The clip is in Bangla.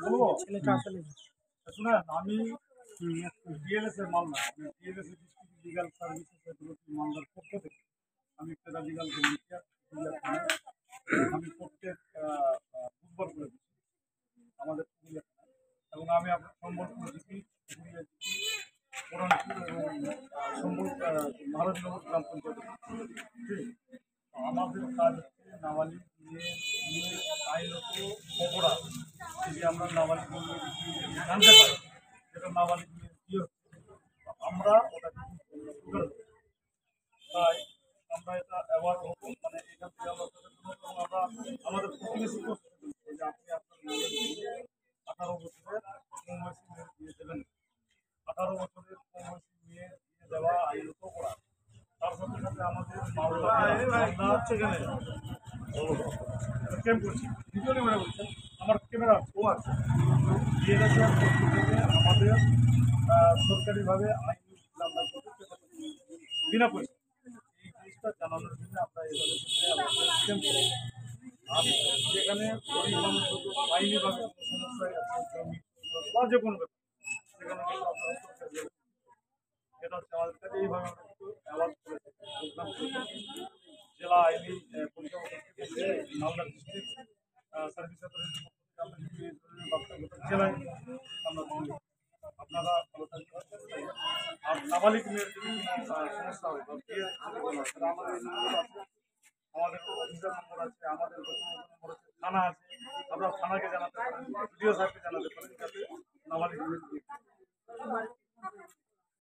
বলবো শুনেন, আমি ডিএলএস এর Malda, DLS district legal services মালদার পক্ষ থেকে আমি একটা লিগাল আমি প্রত্যেক বুধবার করে দিচ্ছি আমাদের পুরুলিয়া থানায়। এবং আমি আপনার সম্বলপুর জিপি, পুরুলিয়া জিপি, পুরানপুর এবং সম্বল মহারাজনগর গ্রাম পঞ্চায়েত। আমাদের কাজ হচ্ছে নাবালিক নিয়ে আইনত অপরাধ যদি আমরা নাবালিক জানতে পারি যেটা নাবালিক নিয়ে কী হচ্ছে, আমরা ওটাকে তুলে দেবো। তাই আমরা এটা অ্যাওয়ার্ড হবো, মানে এখান থেকে আমরা আমরা আমাদের প্রতিবেশী যে আপনি আপনার মেয়ে 18 বছরের কম বয়সী মেয়ে দিয়ে দেবেন। 18 বছরের কম বয়সী মেয়ে দিয়ে দেওয়া আইনত অপরাধ। তার সাথে সাথে আমাদের মালদা হচ্ছে এখানে ক্যাম্প করছি, ভিডিও ক্যামেরা করছেন, আমার ক্যামেরা ও আছে দিয়ে গেছে আমাদের সরকারিভাবে আইন বিনা পয়সা। এই জিনিসটা জানানোর জন্য আমরা এভাবে ক্যাম্প করি। আর যেখানে গরিব মানুষ আইনিভাবে কোনো সমস্যায় আছে, জমি বা যে কোনো ব্যাপার, সেখানে কিন্তু আপনারা সরকারি এটা হচ্ছে আমাদের কাছে এইভাবে আমরা কিন্তু অ্যাওয়ার্ড করে থাকি, প্রোগ্রাম করে থাকি। জেলা আইনি পরিচালনা মালদা ডিস্ট্রিক্ট সার্ভিস অথরিটির পক্ষ থেকে আমরা যদি এই ধরনের বার্তা জেলায় আমরা দিই। আপনারা ভালো থাকবেন। আর নাবালিক মেয়ের যদি সমস্যা হয় বা বিয়ের আমাদের এই নম্বর আছে, আমাদের অফিসার নম্বর আছে, আমাদের নম্বর আছে, থানা আছে, আপনারা থানাকে জানাতে পারেন, ভিডিও সাহেবকে জানাতে পারেন, যাতে নাবালিক মেয়ের